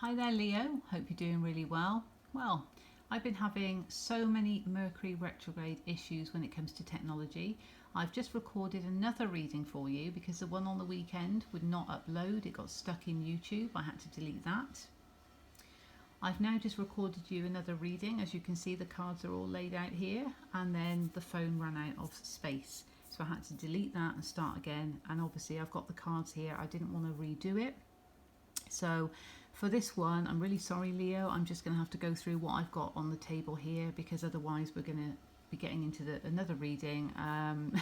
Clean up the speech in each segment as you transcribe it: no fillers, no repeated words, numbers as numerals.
Hi there, Leo. Hope you're doing really well. Well, I've been having so many Mercury retrograde issues when it comes to technology. I've just recorded another reading for you because the one on the weekend would not upload. It got stuck in YouTube. I had to delete that. I've now just recorded you another reading. As you can see, the cards are all laid out here, and then the phone ran out of space. So I had to delete that and start again. And obviously I've got the cards here. I didn't want to redo it. So for this one, I'm really sorry, Leo. I'm just going to have to go through what I've got on the table here because otherwise we're going to be getting into another reading. And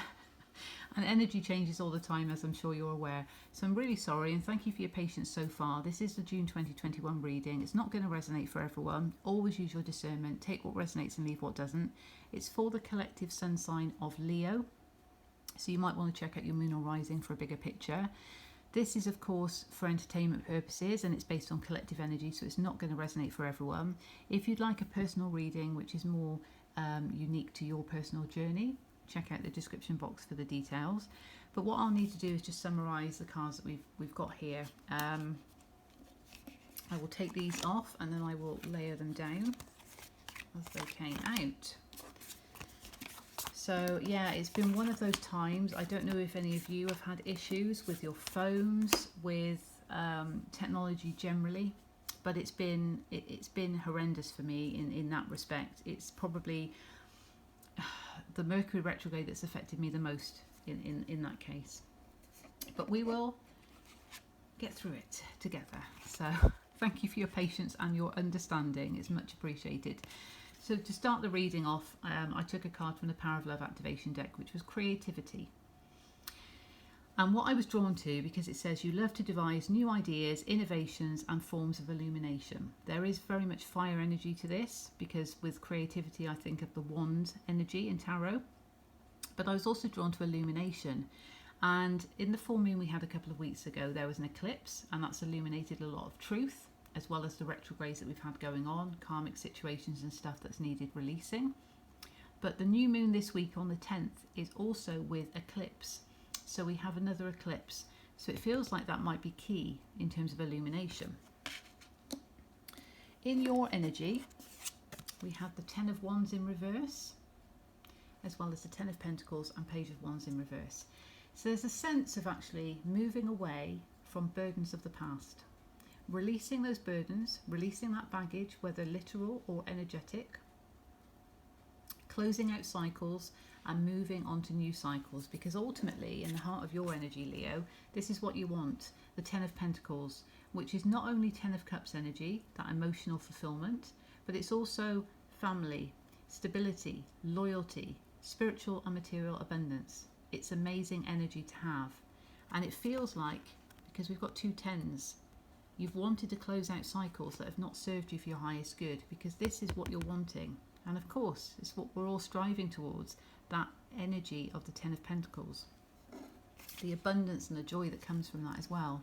energy changes all the time, as I'm sure you're aware. So I'm really sorry, and thank you for your patience so far. This is the June 2021 reading. It's not going to resonate for everyone. Always use your discernment. Take what resonates and leave what doesn't. It's for the collective sun sign of Leo. So you might want to check out your moon or rising for a bigger picture. This is, of course, for entertainment purposes, and it's based on collective energy, so it's not going to resonate for everyone. If you'd like a personal reading, which is more unique to your personal journey, check out the description box for the details. But what I'll need to do is just summarise the cards that we've got here. I will take these off and then I will layer them down as they came out. So yeah, it's been one of those times. I don't know if any of you have had issues with your phones, with technology generally, but it's been horrendous for me in that respect. It's probably the Mercury retrograde that's affected me the most in that case. But we will get through it together. So thank you for your patience and your understanding. It's much appreciated. So to start the reading off, I took a card from the Power of Love activation deck, which was creativity. And what I was drawn to, because it says you love to devise new ideas, innovations and forms of illumination. There is very much fire energy to this, because with creativity I think of the wand energy in tarot. But I was also drawn to illumination. And in the full moon we had a couple of weeks ago, there was an eclipse, and that's illuminated a lot of truth, as well as the retrogrades that we've had going on, karmic situations and stuff that's needed releasing. But the new moon this week on the 10th is also with eclipse. So we have another eclipse. So it feels like that might be key in terms of illumination. In your energy, we have the 10 of Wands in reverse, as well as the 10 of Pentacles and Page of Wands in reverse. So there's a sense of actually moving away from burdens of the past. Releasing those burdens, releasing that baggage, whether literal or energetic, closing out cycles and moving on to new cycles, because ultimately in the heart of your energy, Leo, this is what you want, the 10 of Pentacles, which is not only 10 of Cups energy, that emotional fulfillment, but it's also family, stability, loyalty, spiritual and material abundance. It's amazing energy to have, and it feels like, because we've got two tens, you've wanted to close out cycles that have not served you for your highest good, because this is what you're wanting. And of course, it's what we're all striving towards, that energy of the 10 of Pentacles. The abundance and the joy that comes from that as well.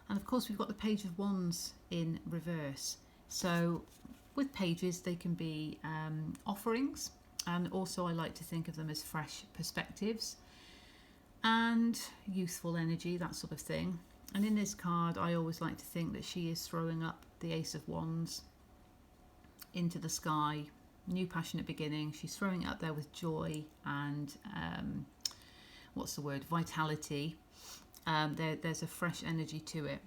And of course, we've got the Page of Wands in reverse. So with pages, they can be offerings. And also I like to think of them as fresh perspectives and youthful energy, that sort of thing. And in this card, I always like to think that she is throwing up the Ace of Wands into the sky, new passionate beginning. She's throwing it up there with joy and vitality. There's a fresh energy to it.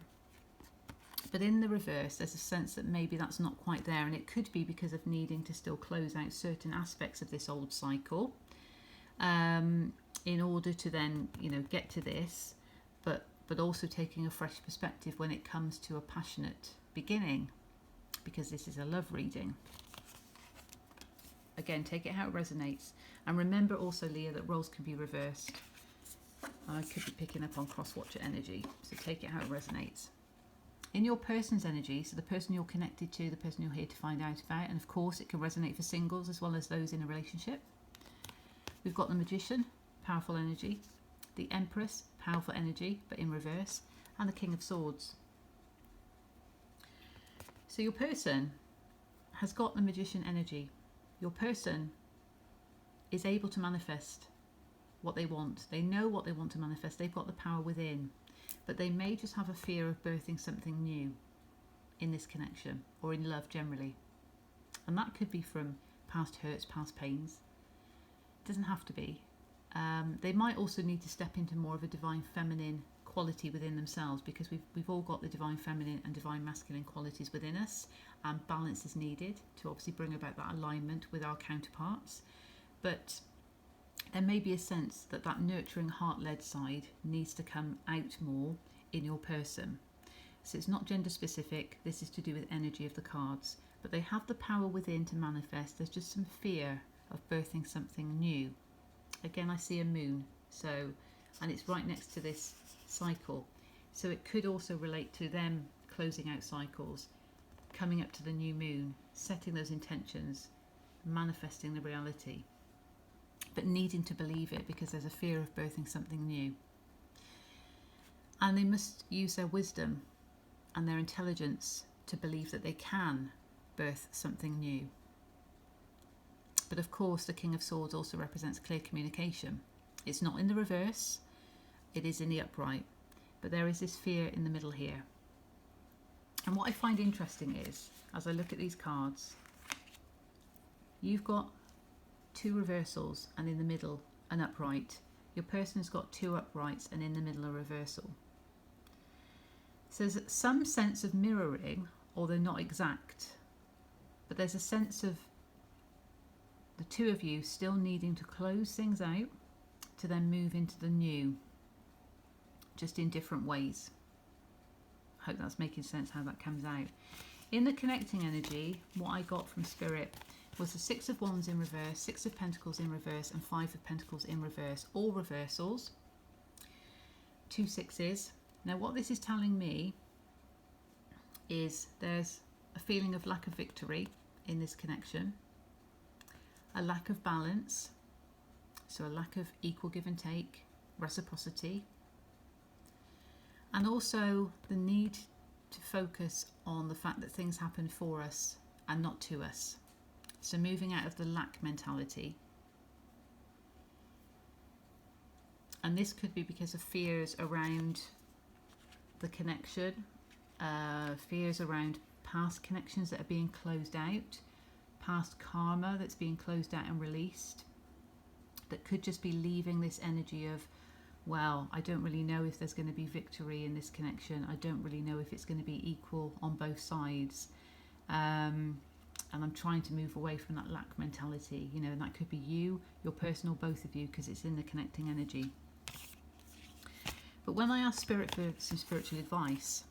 But in the reverse, there's a sense that maybe that's not quite there, and it could be because of needing to still close out certain aspects of this old cycle in order to then, get to this, but also taking a fresh perspective when it comes to a passionate beginning, because this is a love reading. Again, take it how it resonates. And remember also, Leah, that roles can be reversed. I could be picking up on cross-watcher energy, so take it how it resonates. In your person's energy, so the person you're connected to, the person you're here to find out about, and of course it can resonate for singles as well as those in a relationship. We've got the Magician, powerful energy, the Empress, powerful energy, but in reverse, and the King of Swords. So your person has got the Magician energy. Your person is able to manifest what they want. They know what they want to manifest. They've got the power within, but they may just have a fear of birthing something new. in this connection, or in love generally. And that could be from past hurts, past pains. It doesn't have to be. They might also need to step into more of a divine feminine quality within themselves, because we've all got the divine feminine and divine masculine qualities within us, and balance is needed to obviously bring about that alignment with our counterparts. But there may be a sense that that nurturing heart-led side needs to come out more in your person. So it's not gender specific, this is to do with energy of the cards, but they have the power within to manifest. There's just some fear of birthing something new. Again, I see a moon, and it's right next to this cycle, so it could also relate to them closing out cycles, coming up to the new moon, setting those intentions, manifesting the reality, but needing to believe it because there's a fear of birthing something new. And they must use their wisdom and their intelligence to believe that they can birth something new. But of course, the King of Swords also represents clear communication. It's not in the reverse, it is in the upright, but there is this fear in the middle here. And what I find interesting is, as I look at these cards, you've got two reversals and in the middle an upright. Your person's got two uprights and in the middle a reversal. So there's some sense of mirroring, although not exact, but there's a sense of the two of you still needing to close things out to then move into the new, just in different ways. I hope that's making sense how that comes out. In the connecting energy, what I got from Spirit was the Six of Wands in reverse, Six of Pentacles in reverse, and Five of Pentacles in reverse. All reversals, two sixes. Now what this is telling me is there's a feeling of lack of victory in this connection, a lack of balance, so a lack of equal give and take, reciprocity, and also the need to focus on the fact that things happen for us and not to us. So moving out of the lack mentality. And this could be because of fears around the connection, fears around past connections that are being closed out, past karma that's being closed out and released, that could just be leaving this energy of, well, I don't really know if there's going to be victory in this connection. I don't really know if it's going to be equal on both sides. And I'm trying to move away from that lack mentality, you know, and that could be you, your person, or both of you, because it's in the connecting energy. But when I asked Spirit for some spiritual advice,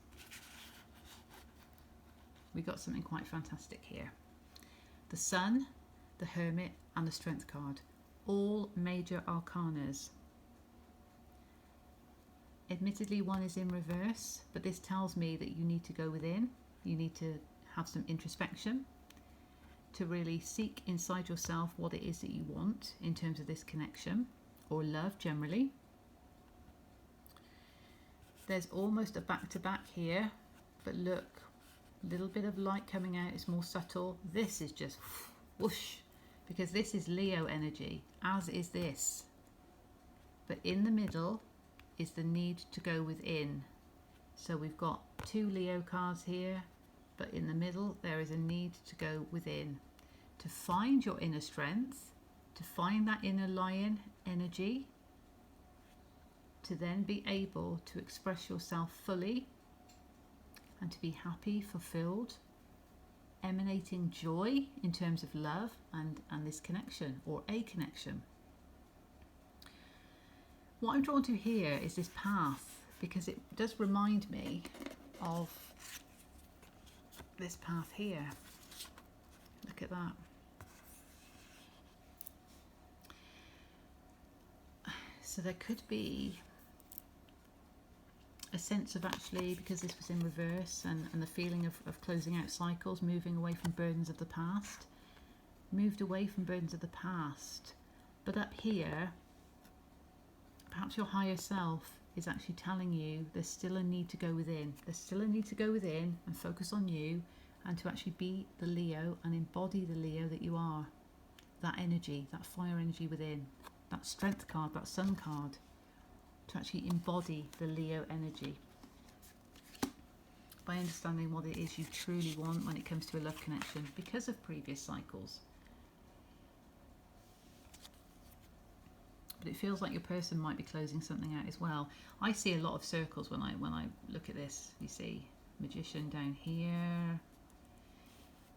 we got something quite fantastic here. The Sun, the Hermit, and the Strength card, all major arcanas. Admittedly, one is in reverse, but this tells me that you need to go within. You need to have some introspection to really seek inside yourself what it is that you want in terms of this connection, or love generally. There's almost a back-to-back here, but look, a little bit of light coming out. It's more subtle. This is just whoosh, because this is Leo energy, as is this. But in the middle is the need to go within. So we've got two Leo cards here, but in the middle there is a need to go within, to find your inner strength, to find that inner lion energy, to then be able to express yourself fully and to be happy, fulfilled, emanating joy in terms of love and this connection, or a connection. What I'm drawn to here is this path, because it does remind me of this path here. Look at that. So there could be a sense of, actually, because this was in reverse, and the feeling of closing out cycles, moving away from burdens of the past, moved away from burdens of the past. But up here, perhaps your higher self is actually telling you there's still a need to go within. There's still a need to go within and focus on you, and to actually be the Leo and embody the Leo that you are. That energy, that fire energy within, that strength card, that sun card, to actually embody the Leo energy by by understanding what it is you truly want when it comes to a love connection because of previous cycles. But it feels like your person might be closing something out as well. I see a lot of circles when I look at this. You see Magician down here.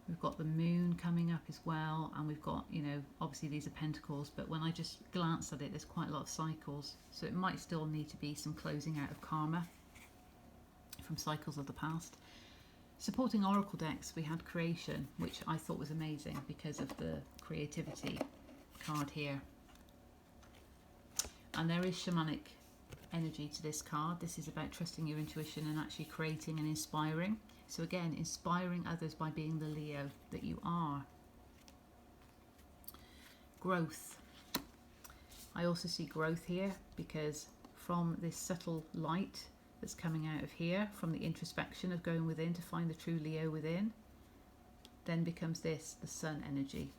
We've got the moon coming up as well, and we've got, you know, obviously these are pentacles, but when I just glance at it, there's quite a lot of cycles. So it might still need to be some closing out of karma from cycles of the past. Supporting oracle decks, we had creation, which I thought was amazing because of the creativity card here. And there is shamanic energy to this card. This is about trusting your intuition and actually creating and inspiring. So again, inspiring others by being the Leo that you are. Growth. I also see growth here because from this subtle light that's coming out of here, from the introspection of going within to find the true Leo within, then becomes this, the sun energy.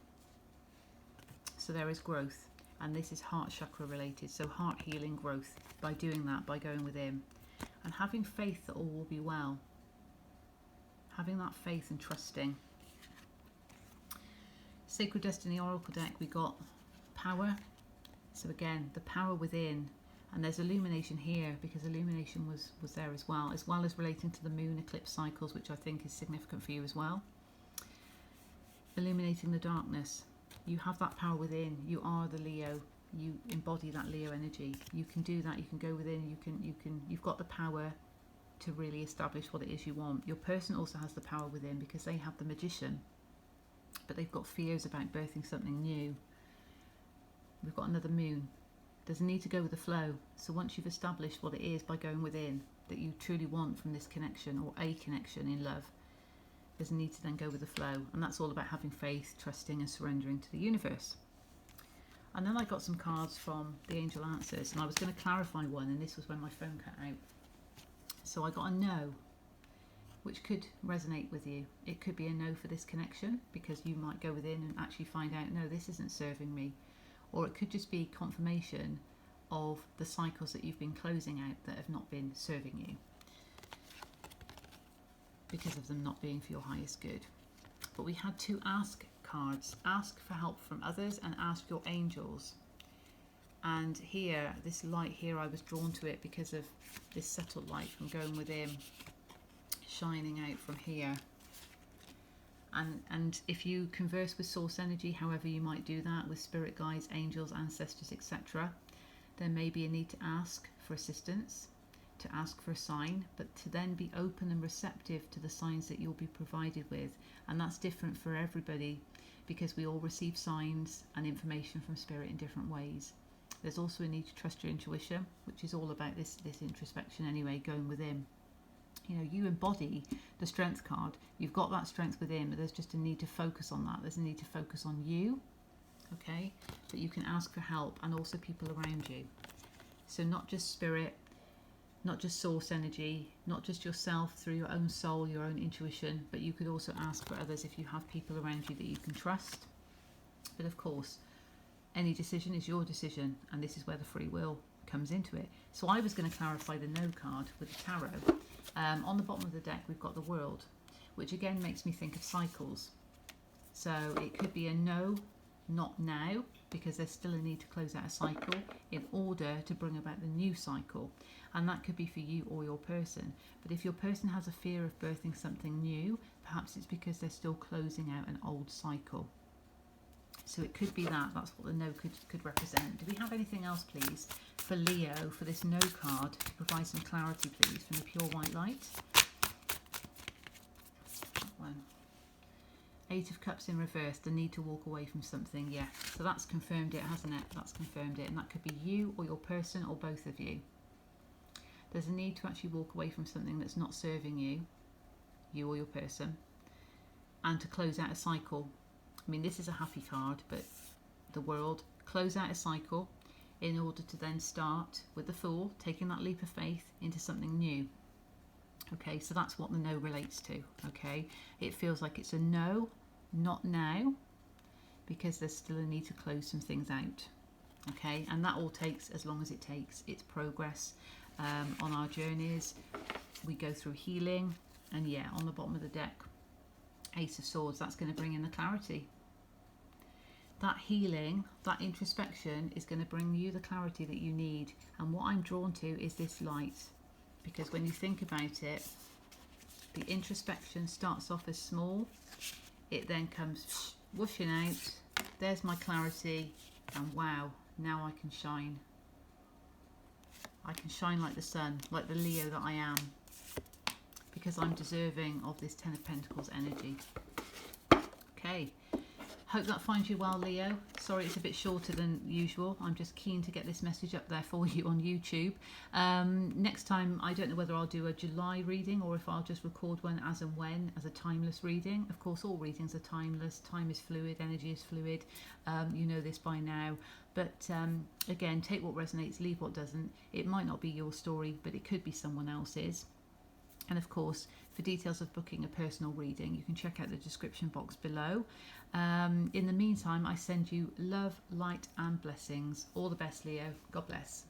So there is growth, and this is heart chakra related. So heart healing growth by doing that, by going within and having faith that all will be well. Having that faith and trusting. Sacred Destiny Oracle deck, we got power. So again, the power within, and there's illumination here because illumination was there as well as relating to the moon eclipse cycles, which I think is significant for you as well. Illuminating the darkness. You have that power within. You are the Leo. You embody that Leo energy. You can do that. You can go within. You've got the power to really establish what it is you want. Your person also has the power within because they have the Magician, but they've got fears about birthing something new. We've got another moon. There's a need to go with the flow. So once you've established what it is by going within that you truly want from this connection or a connection in love, there's a need to then go with the flow. And that's all about having faith, trusting and surrendering to the universe. And then I got some cards from the Angel Answers, and I was going to clarify one, and this was when my phone cut out. So I got a no, which could resonate with you. It could be a no for this connection because you might go within and actually find out, no, this isn't serving me. Or it could just be confirmation of the cycles that you've been closing out that have not been serving you because of them not being for your highest good. But we had two ask cards. Ask for help from others and ask your angels. And here, this light here, I was drawn to it because of this subtle light from going within, shining out from here. And if you converse with source energy, however you might do that, with spirit guides, angels, ancestors, etc., there may be a need to ask for assistance, to ask for a sign, but to then be open and receptive to the signs that you'll be provided with. And that's different for everybody because we all receive signs and information from spirit in different ways. There's also a need to trust your intuition, which is all about this introspection anyway, going within. You know, you embody the strength card. You've got that strength within, but there's just a need to focus on that. There's a need to focus on you, okay? But you can ask for help and also people around you. So not just spirit, not just source energy, not just yourself through your own soul, your own intuition, but you could also ask for others if you have people around you that you can trust. But of course, any decision is your decision, and this is where the free will comes into it. So I was going to clarify the no card with the tarot. On the bottom of the deck, we've got the World, which again makes me think of cycles. So it could be a no, not now, because there's still a need to close out a cycle in order to bring about the new cycle. And that could be for you or your person. But if your person has a fear of birthing something new, perhaps it's because they're still closing out an old cycle. So it could be that. That's what the no could represent. Do we have anything else, please, for Leo, for this no card, to provide some clarity, please, from the pure white light? That one. Eight of Cups in reverse, the need to walk away from something. Yeah, so that's confirmed it, hasn't it? That's confirmed it. And that could be you or your person or both of you. There's a need to actually walk away from something that's not serving you, you or your person, and to close out a cycle. I mean, this is a happy card, but the World, close out a cycle in order to then start with the Fool, taking that leap of faith into something new. Okay, so that's what the no relates to. Okay, it feels like it's a no, not now, because there's still a need to close some things out. Okay, and that all takes as long as it takes. It's progress on our journeys. We go through healing. And yeah, on the bottom of the deck, Ace of Swords, that's going to bring in the clarity. That healing, that introspection is going to bring you the clarity that you need. And what I'm drawn to is this light, because when you think about it, the introspection starts off as small, it then comes whooshing out. There's my clarity, and wow, now I can shine. I can shine like the sun, like the Leo that I am, because I'm deserving of this Ten of Pentacles energy. Okay. Hope that finds you well, Leo. Sorry it's a bit shorter than usual. I'm just keen to get this message up there for you on YouTube. Next time, I don't know whether I'll do a July reading or if I'll just record one as and when, as a timeless reading. Of course, all readings are timeless. Time is fluid, energy is fluid. You know this by now. But again, take what resonates, leave what doesn't. It might not be your story, but it could be someone else's. And of course, for details of booking a personal reading, you can check out the description box below. In the meantime, I send you love, light and blessings. All the best, Leo. God bless.